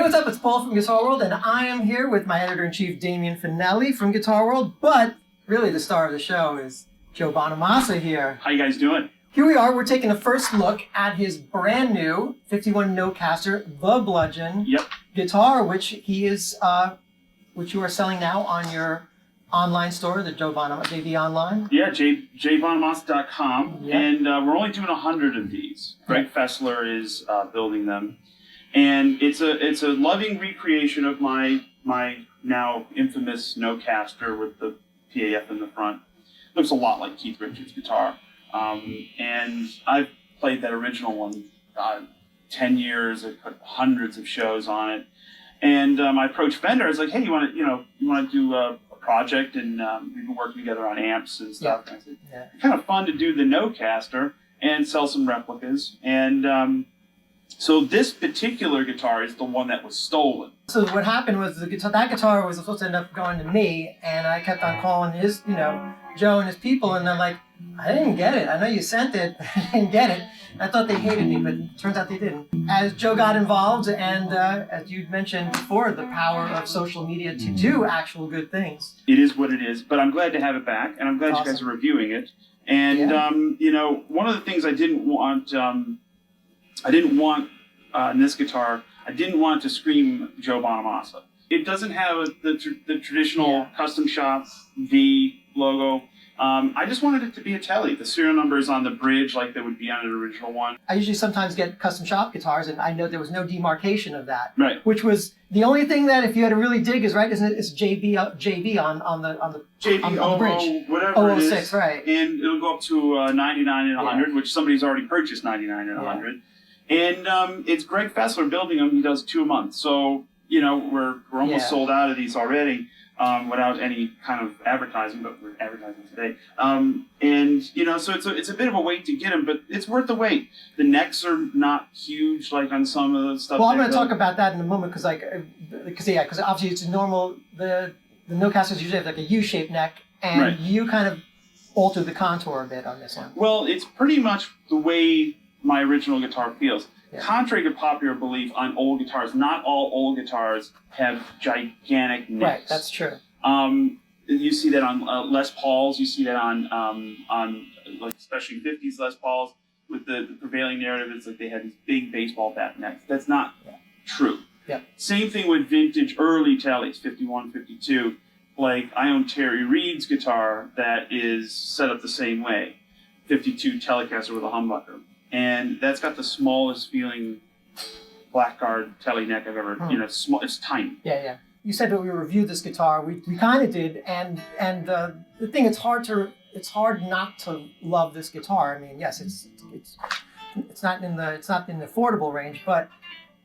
what's up? It's Paul from Guitar World, and I am here with my editor-in-chief, Damian Fanelli from Guitar World, but really the star of the show is Joe Bonamassa here. How you guys doing? Here we are. We're taking a first look at his brand new 51 Nocaster, the Bludgeon guitar, which you are selling now on your online store, the Joe Bonamassa, JV Online. Yeah, jbonamassa.com, and we're only doing 100 of these. Greg Fessler is building them, and it's a loving recreation of my now infamous Nocaster with the PAF in the front. Looks a lot like Keith Richards' guitar. And I've played that original one 10 years. I put hundreds of shows on it. And I approached Fender. I was like, hey, you want to do a project? And we've been working together on amps and stuff. And I said, it's kind of fun to do the Nocaster and sell some replicas. And so this particular guitar is the one that was stolen. So what happened was that guitar was supposed to end up going to me, and I kept on calling his, Joe and his people, and they're like, I didn't get it. I know you sent it. I didn't get it. I thought they hated me, but it turns out they didn't. As Joe got involved, and as you mentioned before, the power of social media to do actual good things. It is what it is, but I'm glad to have it back, and I'm glad you guys are reviewing it. And, one of the things I didn't want in this guitar, I didn't want it to scream Joe Bonamassa. It doesn't have the traditional custom shop V logo. I just wanted it to be a Telly. The serial number is on the bridge like they would be on an original one. I usually sometimes get custom shop guitars, and I know there was no demarcation of that. Right. Which was the only thing that, if you had to really dig, is right, isn't it? It's JB on the bridge. Whatever it is. 006, right. And it'll go up to 99 and 100, which somebody's already purchased 99 and 100. And it's Greg Fessler building them. He does 2 a month. So, we're almost sold out of these already. Without any kind of advertising, but we're advertising today. So it's a bit of a wait to get them, but it's worth the wait. The necks are not huge like on some of the stuff. Well, I'm going to talk about that in a moment, because obviously it's normal. The Nocasters usually have like a U-shaped neck, and you kind of alter the contour a bit on this one. Well, it's pretty much the way my original guitar feels. Yeah. Contrary to popular belief on old guitars, not all old guitars have gigantic necks. Right, that's true. You see that on Les Pauls. You see that on like especially 50s Les Pauls with the prevailing narrative. It's like they had these big baseball bat necks. That's not true. Yeah. Same thing with vintage early Tellys, 51, 52. Like I own Terry Reid's guitar that is set up the same way, 52 Telecaster with a humbucker. And that's got the smallest feeling blackguard Telly neck I've ever, small. It's tiny. Yeah. You said that we reviewed this guitar. We kind of did, and the thing, it's hard not to love this guitar. I mean, yes, it's not in the affordable range, but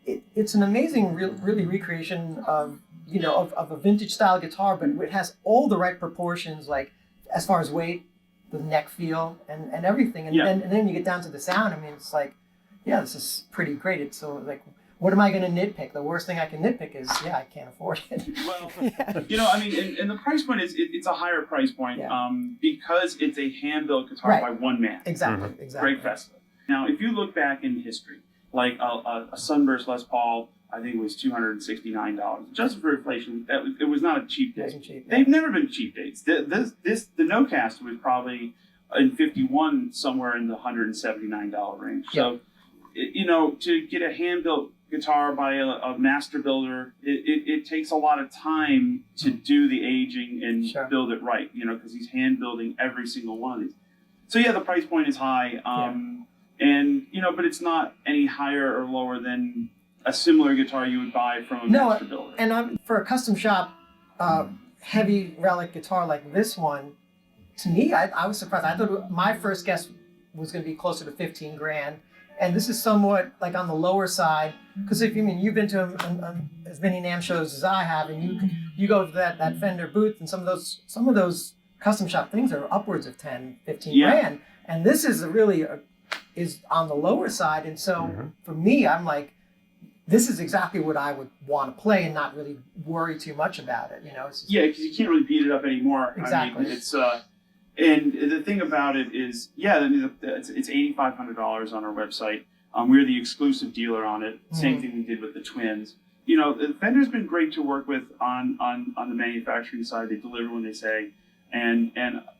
it's an amazing, really recreation of a vintage style guitar, but it has all the right proportions, like as far as weight, the neck feel, and everything, and then you get down to the sound. I mean, it's like, this is pretty great. It's so like, what am I going to nitpick? The worst thing I can nitpick is, I can't afford it. Well, and the price point is it's a higher price point because it's a hand-built guitar by one man. Exactly. Greg Fessler. Now, if you look back in history, like a Sunburst Les Paul, I think it was $269. Just for inflation, it was not a cheap date. They've never been cheap dates. The Nocaster was probably in 51 somewhere in the $179 range. So, to get a hand-built guitar by a master builder, it takes a lot of time to do the aging and build it right. Because he's hand building every single one of these. So the price point is high, and but it's not any higher or lower than a similar guitar you would buy from a master builder. And for a custom shop, heavy relic guitar like this one, to me, I was surprised. I thought my first guess was going to be closer to 15 grand, and this is somewhat like on the lower side. Because you've been to as many NAMM shows as I have, and you go to that Fender booth, and some of those custom shop things are upwards of 10, 15 grand, and this is is on the lower side. And so for me, I'm like, this is exactly what I would want to play and not really worry too much about it. Because you can't really beat it up anymore. Exactly. I mean, it's and the thing about it is, it's $8,500 on our website. We're the exclusive dealer on it. Same thing we did with the Twins. you know, Fender's been great to work with on the manufacturing side. They deliver when they say, and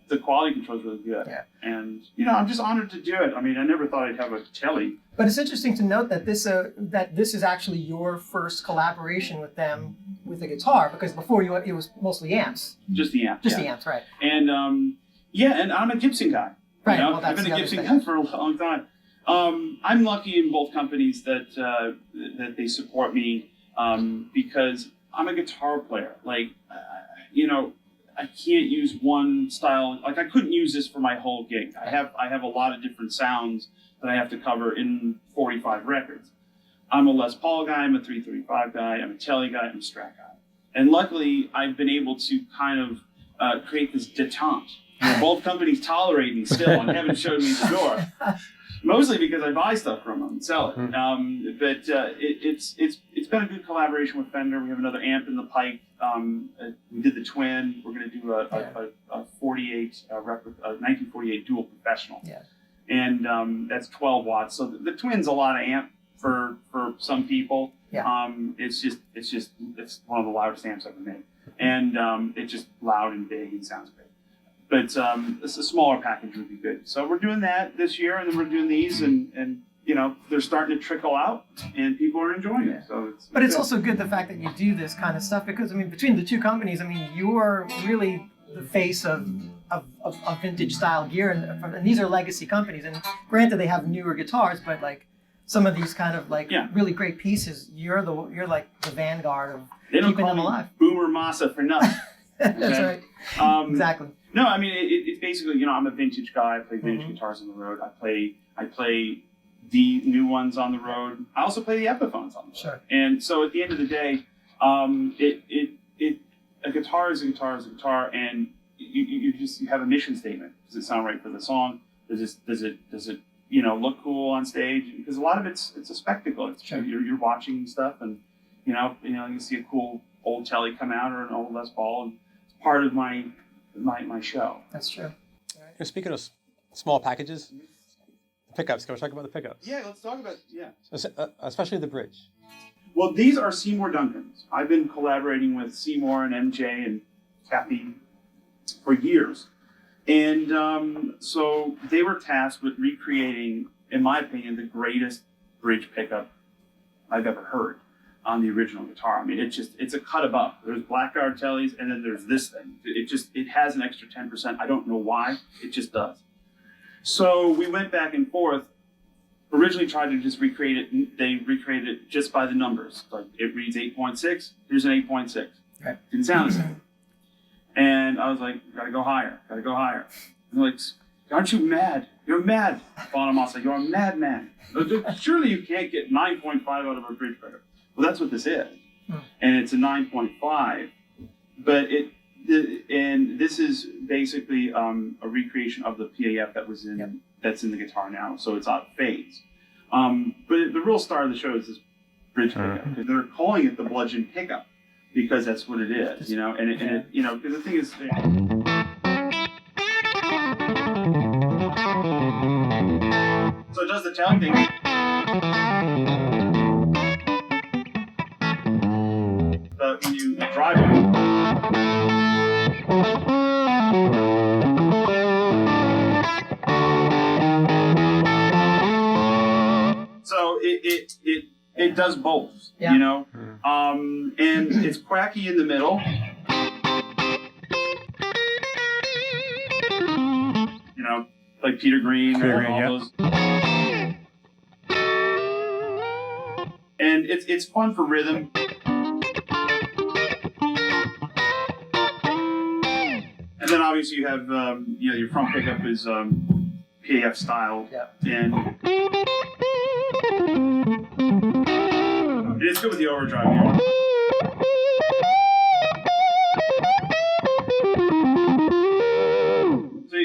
the quality control is really good. Yeah. And you know, I'm just honored to do it. I mean, I never thought I'd have a telly. But it's interesting to note that this is actually your first collaboration with them with a guitar, because before it was mostly amps. Just the amp. Just the amps, right? And and I'm a Gibson guy. Right. You know? Well, that's I've been a the Gibson other guy thing. for a long time. I'm lucky in both companies that they support me because I'm a guitar player. Like, you know, I can't use one style. Like, I couldn't use this for my whole gig. I have a lot of different sounds that I have to cover in 45 records. I'm a Les Paul guy. I'm a 335 guy. I'm a Telly guy. I'm a Strat guy. And luckily, I've been able to kind of create this detente. Both companies tolerate me still and haven't showed me the door. Mostly because I buy stuff from them and sell it. It's been a good collaboration with Fender. We have another amp in the pipe. We did the Twin. We're going to do a 1948 dual professional. Yeah. And that's 12 watts. So the Twin's a lot of amp for some people. Yeah. It's one of the loudest amps I've ever made. And it's just loud and big and sounds great. But a smaller package would be good. So we're doing that this year, and then we're doing these, and you know, they're starting to trickle out, and people are enjoying it. So it's also good the fact that you do this kind of stuff, because I mean, between the two companies, I mean, you're really the face of vintage style gear, and these are legacy companies. And granted, they have newer guitars, but like some of these kind of like really great pieces, you're like the vanguard of keeping them alive. Bonamassa for nothing. That's right. Exactly. No, I mean it's basically, you know, I'm a vintage guy. I play vintage guitars on the road. I play the new ones on the road. I also play the Epiphones on the road. Sure. And so at the end of the day, a guitar is a guitar is a guitar, and you have a mission statement. Does it sound right for the song? Does it you know, look cool on stage? Because a lot of it's a spectacle. It's you're watching stuff, and you know you see a cool old Telly come out or an old Les Paul, and it's part of my show. That's true. Right. Speaking of small packages, the pickups. Can we talk about the pickups? Yeah, let's talk about especially the bridge. Well, these are Seymour Duncans. I've been collaborating with Seymour and MJ and Kathy for years, and so they were tasked with recreating, in my opinion, the greatest bridge pickup I've ever heard on the original guitar. I mean, it's a cut above. There's Blackguard Tellys, and then there's this thing. It has an extra 10%. I don't know why. It just does. So we went back and forth. Originally tried to just recreate it. They recreated it just by the numbers. Like, it reads 8.6. Here's an 8.6. Right. Didn't sound the same. And I was like, gotta go higher. And they're like, aren't you mad? You're mad, Bonamassa. You're a madman. Surely you can't get 9.5 out of a bridge pickup. Well, that's what this is, and it's a 9.5. But and this is basically a recreation of the PAF that was that's in the guitar now, so it's out of phase. But the real star of the show is this bridge pickup. They're calling it the Bludgeon Pickup because that's what it is, you know. And it you know, because the thing is. So it does the telling thing. But when you drive it. So it does both, you know, and it's quacky in the middle. You know, like Peter Green and all those. And it's fun for rhythm. And then obviously you have you know, your front pickup is PAF style, and it's good with the overdrive here. So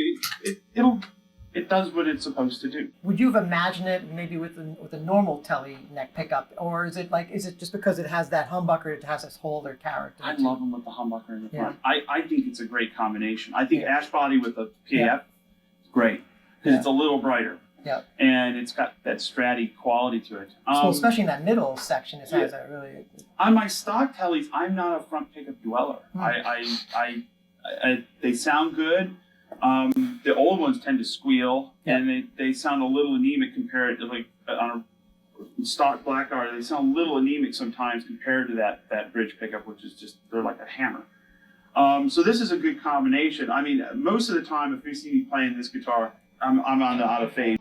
it does what it's supposed to do. Would you have imagined it maybe with a normal Telly neck pickup, or is it just because it has that humbucker, it has this holder character? I love them with the humbucker in the front. I think it's a great combination. I think ash body with a PAF is great because it's a little brighter. Yep. And it's got that stratty quality to it. So especially in that middle section, it has that really. On my stock tellies, I'm not a front pickup dweller. They sound good. The old ones tend to squeal, and they sound a little anemic compared to like on a stock black guard. They sound a little anemic sometimes compared to that bridge pickup, which is just they're like a hammer. So this is a good combination. I mean, most of the time, if you see me playing this guitar, I'm on the out of fade.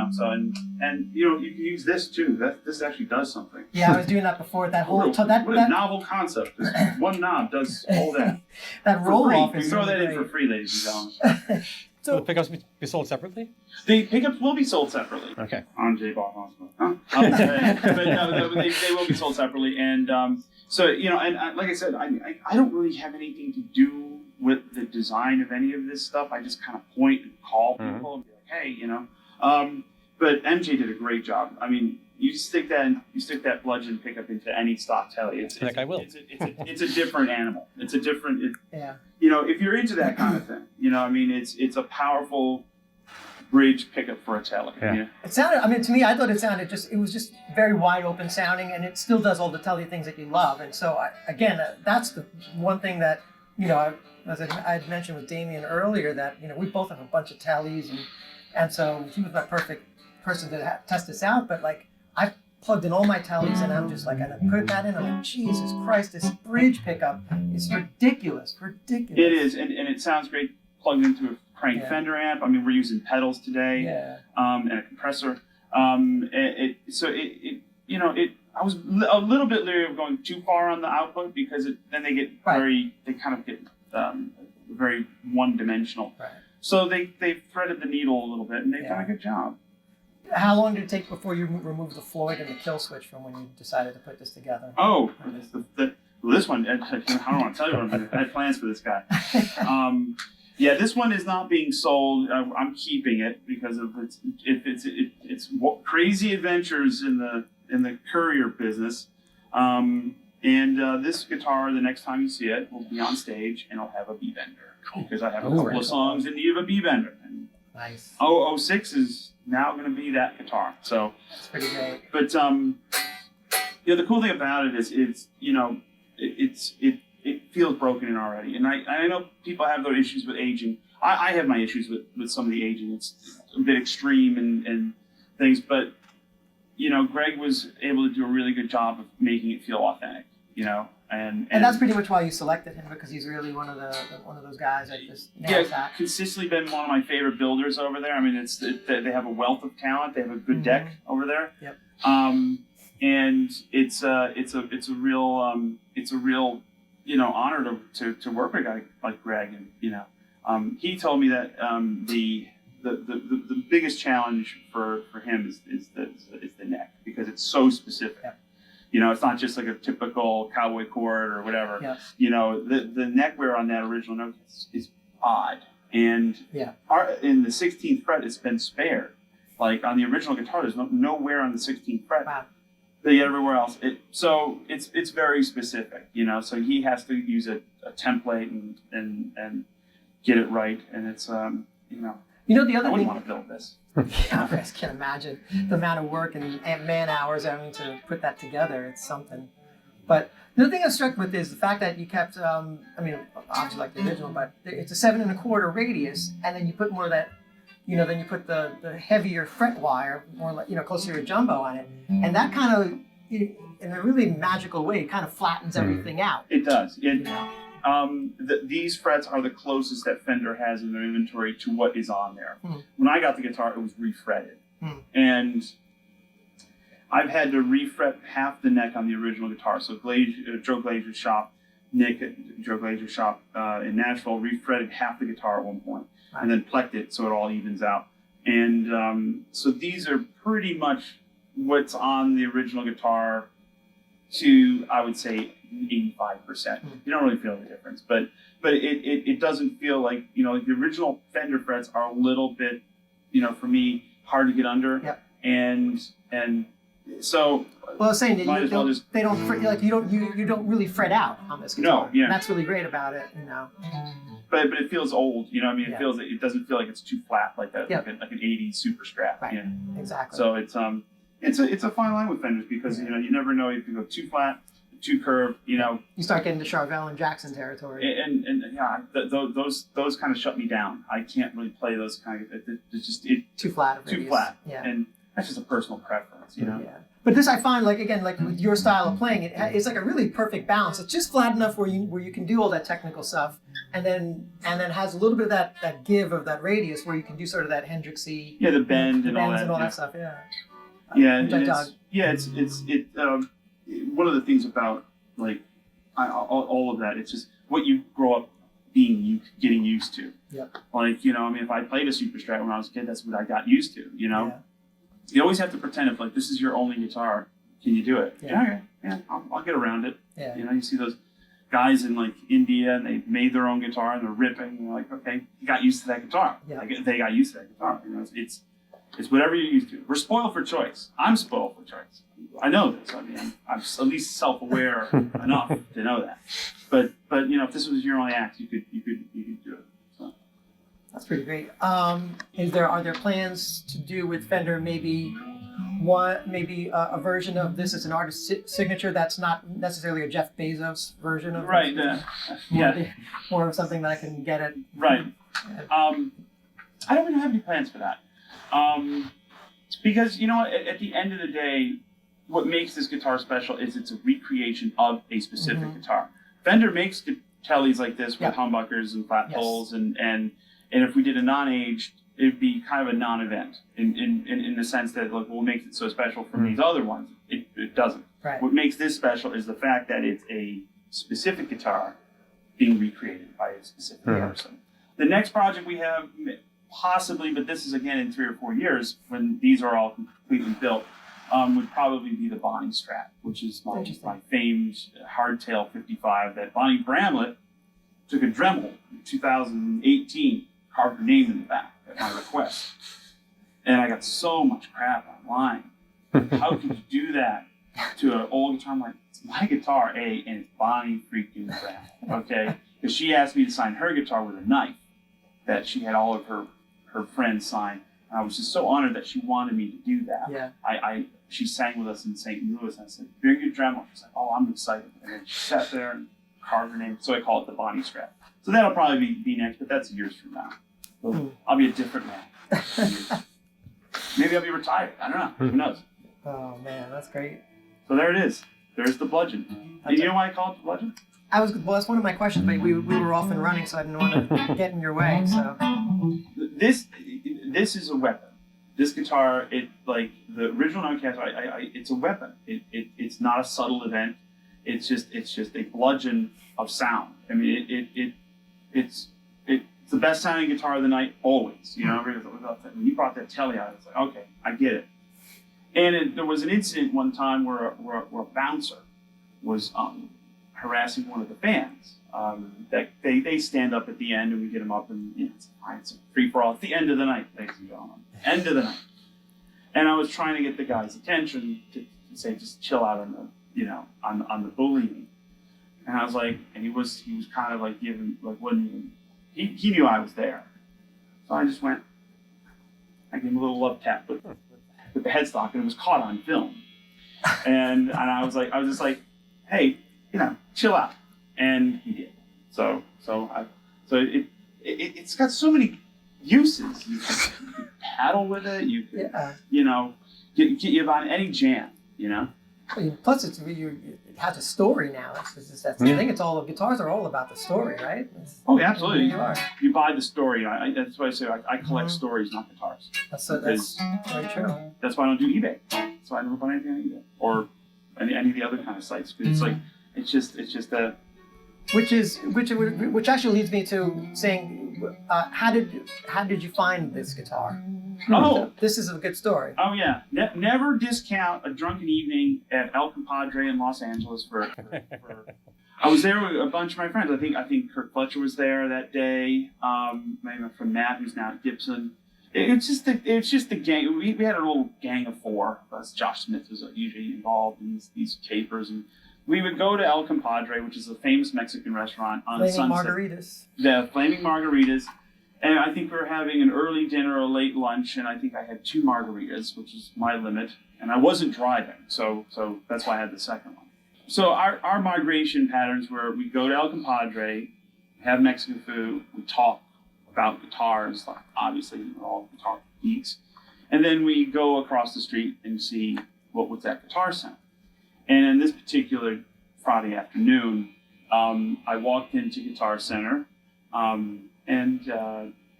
So and you know you can use this too. This actually does something. Yeah, I was doing that before. That whole what a novel concept. This one knob does all that. That roll off is we throw really that in for free, ladies and gentlemen. So the pickups be sold separately? The pickups will be sold separately. Okay. On Bonamassa. Huh? But no, they will be sold separately, and so you know, and like I said, I don't really have anything to do with the design of any of this stuff. I just kind of point and call people and be like, hey, you know. But MJ did a great job. I mean, you stick that bludgeon pickup into any stock telly. I will. It's a different animal. It's a different. Yeah. You know, if you're into that kind of thing, you know, I mean, it's a powerful bridge pickup for a telly. Yeah. You know? It sounded. I mean, to me, I thought it was just very wide open sounding, and it still does all the telly things that you love. And so, that's the one thing that as I had mentioned with Damian earlier, that we both have a bunch of tellies, and so he was my perfect person to test this out. But like, I plugged in all my tellies, and I'm just like, and I put that in. I'm like, Jesus Christ, this bridge pickup is ridiculous. It is, and it sounds great plugged into a crank Fender amp. I mean, we're using pedals today, and a compressor. I was a little bit leery of going too far on the output because then they get very one-dimensional. Right. So they threaded the needle a little bit, and they've done a good job. How long did it take before you removed the Floyd and the kill switch from when you decided to put this together? Oh, this one, I don't want to tell you what I had plans for this guy. This one is not being sold. I'm keeping it because of its crazy adventures in the courier business. This guitar, the next time you see it, will be on stage and it'll have a B bender. Cool. Because I have a couple of songs in need of a B bender. And nice. 006 is now going to be that guitar. So that's pretty great. But the cool thing about it is it feels broken in already. And I know people have their issues with aging. I have my issues with some of the aging. It's a bit extreme and things, but Greg was able to do a really good job of making it feel authentic, and that's pretty much why you selected him, because he's really one of those guys that just nails that. Consistently been one of my favorite builders over there. I mean, they have a wealth of talent. They have a good deck over there. Yep. And it's a real honor to work with a guy like Greg, and he told me that the biggest challenge for him is the neck, because it's so specific. Yep. It's not just like a typical cowboy chord or whatever. Yep. The neck wear on that original note is odd, and in the 16th fret it's been spared. Like on the original guitar, there's no wear on the 16th fret. Wow. But yet everywhere else, it's very specific. So he has to use a template and get it right, and it's the other I wouldn't thing, want to build this. Yeah, I just can't imagine the amount of work and man hours having to put that together. It's something. But the other thing I'm struck with is the fact that you kept, obviously like the original, but it's a 7 1/4 radius, and then you put more of that, then you put the heavier fret wire, more like, closer to a jumbo on it, and that kind of, in a really magical way, kind of flattens everything out. It does. These frets are the closest that Fender has in their inventory to what is on there. When I got the guitar, it was refretted. And I've had to refret half the neck on the original guitar. So Joe Glazer's shop, Nick at Joe Glazer's shop in Nashville refretted half the guitar at one point, and then plecked it so it all evens out. And so these are pretty much what's on the original guitar to, I would say, 85%. You don't really feel the difference, but it doesn't feel like, the original Fender frets are a little bit, for me, hard to get under. Yep. And so. Well, I was saying that Might as well just- they don't like you don't really fret out on this guitar. No, yeah. And that's really great about it. But it feels old, Yeah. it doesn't feel like it's too flat like that, Yep. like an '80s Super Strat. Right. Exactly. So it's a fine line with Fenders because you never know if you go too flat, too curved. You start getting to Charvel and Jackson territory. And those kind of shut me down. I can't really play those kind of. It's just Too flat. too radius. flat. Yeah. And that's just a personal preference. Yeah. But this I find like with your style of playing, it's like a really perfect balance. It's just flat enough where you can do all that technical stuff, and then has a little bit of that give of that radius where you can do sort of that Hendrixy. Yeah, the bend the and all bends that. and all that stuff. Yeah. Yeah, Which and I dug. it's one of the things about like all of that. It's just what you grow up getting used to. Yep. Like if I played a Super Strat when I was a kid, that's what I got used to. Yeah. You always have to pretend if like this is your only guitar, can you do it? Yeah. Okay, yeah, I'll get around it. Yeah. You see those guys in like India and they made their own guitar and they're ripping. And you're like, okay, you got used to that guitar. Yeah. Like, they got used to that guitar. It's whatever you're used to. We're spoiled for choice. I'm spoiled for choice. I know this. I mean, I'm at least self-aware enough to know that. But if this was your only act, you could do it. So. That's pretty great. Are there plans to do with Fender maybe a version of this as an artist signature that's not necessarily a Jeff Bezos version of Right. more of something that I can get at. Right. I don't really have any plans for that. Because at the end of the day, what makes this guitar special is it's a recreation of a specific guitar. Fender makes tellies like this with humbuckers and flat poles, and if we did a non-aged, it'd be kind of a non-event in the sense that like what makes it so special from these other ones, it doesn't. Right. What makes this special is the fact that it's a specific guitar being recreated by a specific person. The next project we have, possibly, but this is again in 3 or 4 years when these are all completely built, would probably be the Bonnie Strat, which is my famed hardtail 55 that Bonnie Bramlett took a Dremel in 2018, carved her name in the back at my request. And I got so much crap online. How could you do that to an old guitar? I'm like, it's my guitar, A, and it's Bonnie freaking Bramlett, okay? Because she asked me to sign her guitar with a knife that she had all of her friends sign. And I was just so honored that she wanted me to do that. Yeah. She sang with us in St. Louis, and I said, bring your Dremel. She's like, oh, I'm excited. And then she sat there and carved her name. So I call it the Bonnie Strat. So that'll probably be next, but that's years from now. So I'll be a different man. Maybe I'll be retired. I don't know. Who knows? Oh man, that's great. So there it is. There's the Bludgeon. Do you know why I call it the Bludgeon? That's one of my questions, but we were off and running, so I didn't want to get in your way. So This is a weapon. This guitar, the original Nocaster, it's a weapon. It's not a subtle event. It's just a bludgeon of sound. I mean, it's the best sounding guitar of the night always. When you brought that telly out, it's like, okay, I get it. And there was an incident one time where a bouncer was harassing one of the fans. That they stand up at the end and we get them up and it's fine. It's a free for all. At the end of the night, ladies and gentlemen. End of the night. And I was trying to get the guy's attention to say just chill out on the on the bullying. And I was like, and he was kind of like giving like wouldn't even he knew I was there. So I just went. I gave him a little love tap with the headstock and it was caught on film. And I was just like, hey, chill out. And he did. So it's got so many uses. You can paddle with it. You can, get you on any jam. Plus, it has a story now. That's the thing. Guitars are all about the story, right? Oh, yeah, absolutely. You are. You buy the story. That's why I say I collect stories, not guitars. That's very true. That's why I don't do eBay. That's why I never buy anything on eBay or any of the other kind of sites. Because it's like it's just a. Which actually leads me to saying, how did you find this guitar? Oh, this is a good story. Oh yeah, never discount a drunken evening at El Compadre in Los Angeles for I was there with a bunch of my friends. I think Kirk Fletcher was there that day. Maybe from Matt, who's now at Gibson. It's just the gang. We had a little gang of 4. Josh Smith was usually involved in these capers, and we would go to El Compadre, which is a famous Mexican restaurant on Flaming Sunset. margaritas. The Flaming Margaritas. And I think we were having an early dinner or a late lunch, and I think I had 2 margaritas, which is my limit. And I wasn't driving, so that's why I had the second one. So our migration patterns were we go to El Compadre, have Mexican food, we talk about guitars, like obviously we're all guitar geeks, and then we go across the street and see what was that Guitar Center. And in this particular Friday afternoon, I walked into Guitar Center, and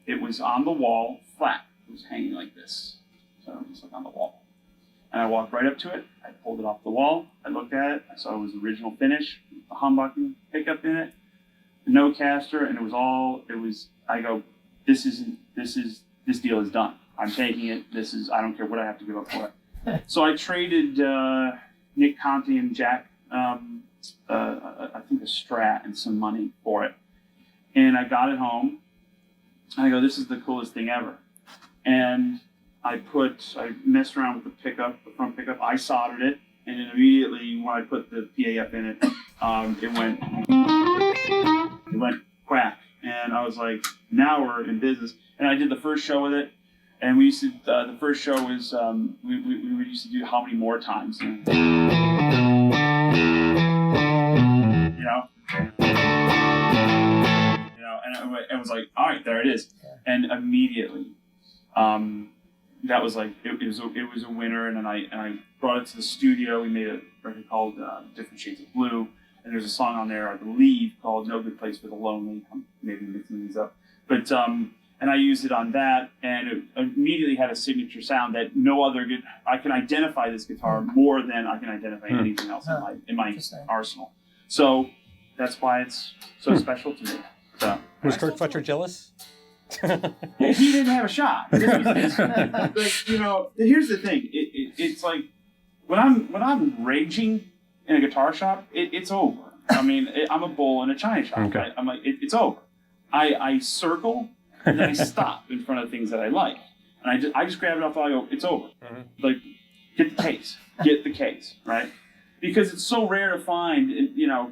it was on the wall, flat. It was hanging like this, so it was like on the wall. And I walked right up to it. I pulled it off the wall. I looked at it. I saw it was original finish, the humbucking pickup in it, the Nocaster, and I go, this deal is done. I'm taking it. I don't care what I have to give up for it. So I traded Nick Conti and Jack, I think a Strat and some money for it. And I got it home. I go, this is the coolest thing ever. And I messed around with the front pickup. I soldered it, and then immediately when I put the PAF in it, it went quack. And I was like, now we're in business. And I did the first show with it, and we used to. The first show was we used to do how many more times, you know. And it was like, all right, there it is. And immediately, that was like it was a winner. And then I brought it to the studio. We made a record called Different Shades of Blue, and there's a song on there, I believe, called No Good Place for the Lonely. I'm maybe mixing these up, but and I used it on that, and it immediately had a signature sound that no other good. I can identify this guitar more than I can identify anything else in my arsenal. So that's why it's so special to me. So, was Kirk Fletcher jealous? He didn't have a shot. Like, here's the thing. It's like when I'm raging in a guitar shop, it's over. I mean, I'm a bull in a china shop. Okay. Right? I'm like, it's over. I circle and then I stop in front of things that I like, and I just grab it off the wall. I go, it's over. Mm-hmm. Like, get the case, right? Because it's so rare to find. A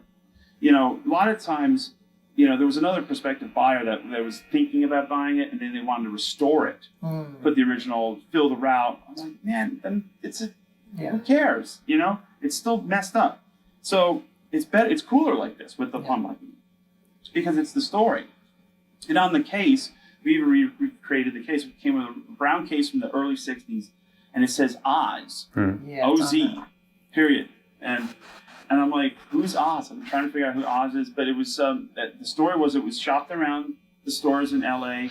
lot of times. There was another prospective buyer that was thinking about buying it, and then they wanted to restore it, put the original, fill the route. I was like, man, then who cares? It's still messed up. So it's better. It's cooler like this with the humbucking because it's the story. And on the case, we even recreated the case. We came with a brown case from the early '60s, and it says Oz, O-Z, period, And I'm like, who's Oz? I'm trying to figure out who Oz is. But it was the story was it was shopped around the stores in LA.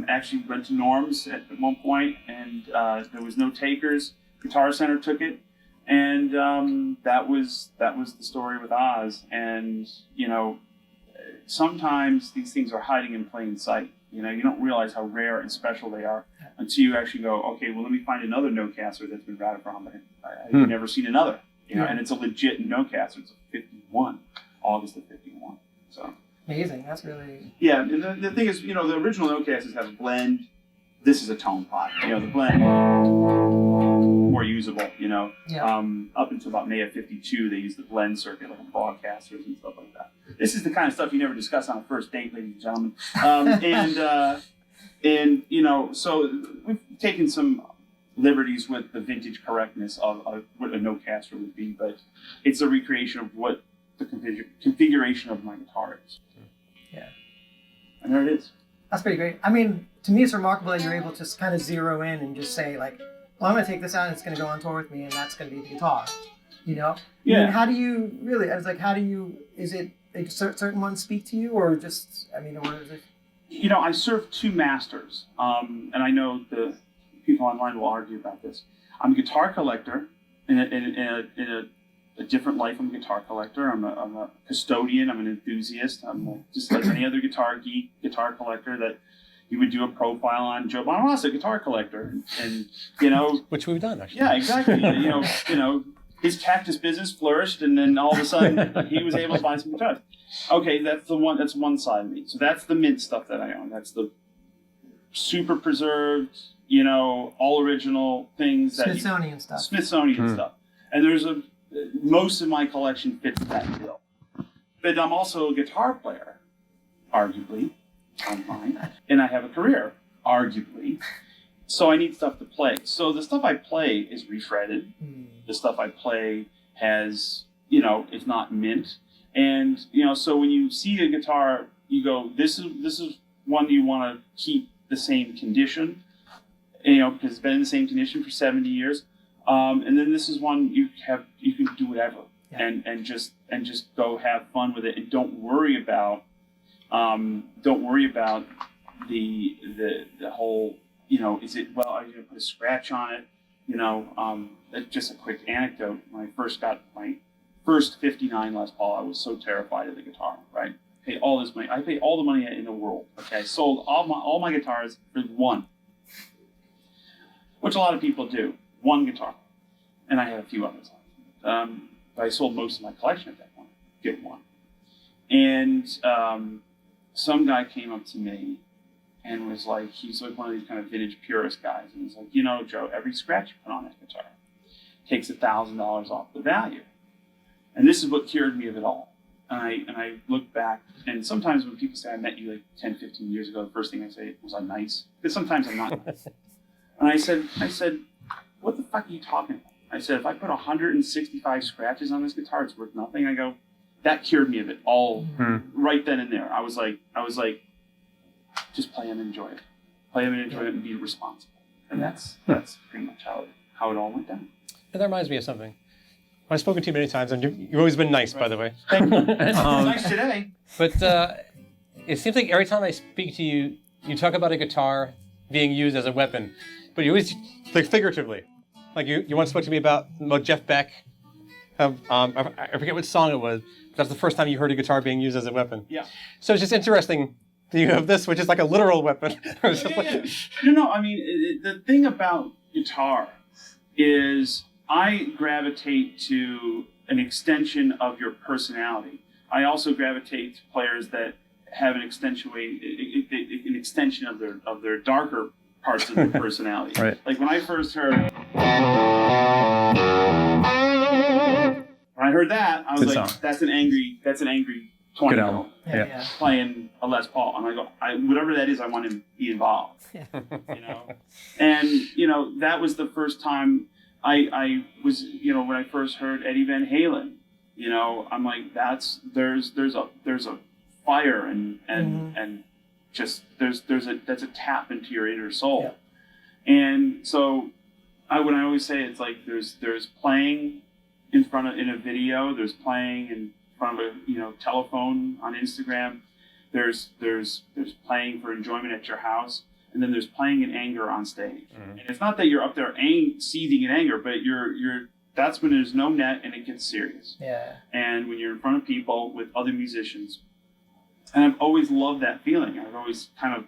Actually went to Norm's at one point, and there was no takers. Guitar Center took it, and that was the story with Oz. And sometimes these things are hiding in plain sight. You don't realize how rare and special they are until you actually go, okay, well, let me find another Nocaster that's been routed from. I've never seen another. And it's a legit Nocaster. It's a 51, August of 51. So amazing. That's really... Yeah, and the thing is, the original Nocasters have a blend. This is a tone pot. The blend, more usable, Up until about May of 52, they used the blend circuit, like broadcasters and stuff like that. This is the kind of stuff you never discuss on a first date, ladies and gentlemen. So we've taken some liberties with the vintage correctness of what a Nocaster would be, but it's a recreation of what the configuration of my guitar is. Yeah. And there it is. That's pretty great. I mean, to me, it's remarkable that you're able to kind of zero in and just say, like, well, I'm going to take this out and it's going to go on tour with me, and that's going to be the guitar. Yeah. I mean, how do you really, I was like, is it certain ones speak to you, or just, or is it? I serve 2 masters, and I know the people online will argue about this. I'm a guitar collector in a different life. I'm a guitar collector. I'm a custodian. I'm an enthusiast. I'm just like any other guitar geek, guitar collector that you would do a profile on. Joe Bonamassa, guitar collector, and which we've done actually. Yeah, exactly. His cactus business flourished, and then all of a sudden he was able to buy some guitars. Okay, that's one side of me. So that's the mint stuff that I own. That's the super preserved, all original things Smithsonian stuff. Smithsonian stuff. And most of my collection fits that bill. But I'm also a guitar player, arguably, online, and I have a career, arguably. So I need stuff to play. So the stuff I play is refretted. The stuff I play has, is not mint. And, so when you see a guitar, you go, this is one you want to keep the same condition, because it's been in the same condition for 70 years. And then this is one you can do whatever and just go have fun with it, and don't worry about the whole, is it, well, are you going to put a scratch on it? Just a quick anecdote. When I first got my first 59 Les Paul, I was so terrified of the guitar, right? I paid all this money. I paid all the money in the world. Okay, I sold all my guitars for one, which a lot of people do. One guitar, and I had a few others. But I sold most of my collection at that point. Get one, and some guy came up to me and was like, he's like one of these kind of vintage purist guys, and he's like, Joe, every scratch you put on that guitar takes $1,000 off the value. And this is what cured me of it all. And I look back, and sometimes when people say I met you like 10, 15 years ago, the first thing I say was I'm nice. Because sometimes I'm not nice. And I said, what the fuck are you talking about? I said, if I put 165 scratches on this guitar, it's worth nothing. I go, that cured me of it all right then and there. I was like, just play and enjoy it. Play and enjoy it and be responsible. And that's pretty much how it all went down. And that reminds me of something. I've spoken to you many times, and you've always been nice, by the way. Thank you. Nice today. But it seems like every time I speak to you, you talk about a guitar being used as a weapon, but you always, like, figuratively. Like you once spoke to me about Jeff Beck. I forget what song it was. But that's the first time you heard a guitar being used as a weapon. Yeah. So it's just interesting that you have this, which is like a literal weapon. Yeah. No. I mean, the thing about guitar is I gravitate to an extension of your personality. I also gravitate to players that have an extension of their darker parts of their personality. Right. Like when I first heard that, I was Good like, song. that's an angry 20 year old Yeah. playing a Les Paul. And I go, whatever that is, I want him to be involved. And that was the first time I was, when I first heard Eddie Van Halen, I'm like, there's a fire and just that's a tap into your inner soul. Yeah. And so when I always say, it's like there's playing in a video, there's playing in front of a telephone on Instagram, there's playing for enjoyment at your house, and then there's playing in anger on stage. And it's not that you're up there seething in anger, but that's when there's no net and it gets serious. Yeah. And when you're in front of people with other musicians, and I've always loved that feeling. I've always kind of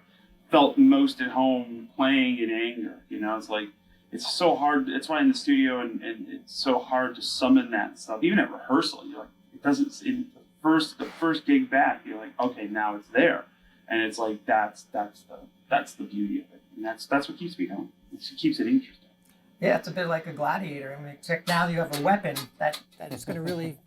felt most at home playing in anger. It's like, it's so hard. That's why in the studio and it's so hard to summon that stuff. Even at rehearsal, you're like, it doesn't. In the first gig back, you're like, okay, now it's there, and it's like that's the beauty of it, and that's what keeps me going. It keeps it interesting. Yeah, it's a bit like a gladiator. I mean, now you have a weapon that's going to really,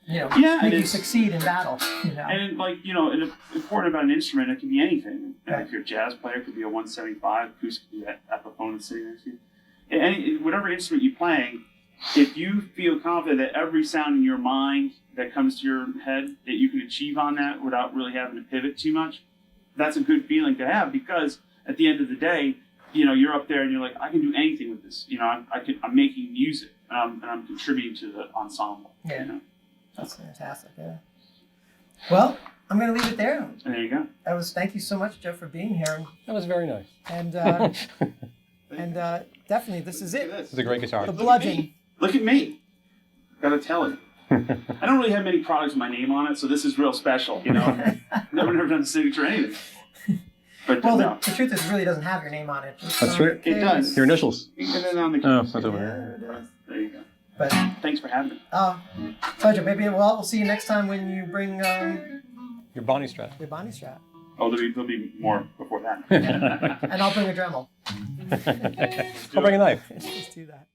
make you succeed in battle. And and important about an instrument, it can be anything. Right. If you're a jazz player, it could be a 175 acoustic, could be that Epiphone sitting next to you. Whatever instrument you're playing, if you feel confident that every sound in your mind that comes to your head, that you can achieve on that without really having to pivot too much, that's a good feeling to have, because at the end of the day, you're up there and you're like, I can do anything with this. I'm making music and I'm contributing to the ensemble. Yeah, that's fantastic. Yeah. Well, I'm going to leave it there. And there you go. Thank you so much, Joe, for being here. That was very nice. And definitely, this is it. This is a great guitar. The Bludgeon. Look at me. Gotta tell you. I don't really have many products with my name on it, so this is real special. Never done a signature or anything. But the truth is, it really doesn't have your name on it. That's true. It does. Your initials. You can get it on the case. Oh, that's over here. There it is. There you go. But thanks for having me. Pleasure. Maybe we'll see you next time when you bring your Bonnie Strat. Your Bonnie Strat. Oh, there'll be more before that. And I'll bring a Dremel. I'll bring a knife. Let's do that.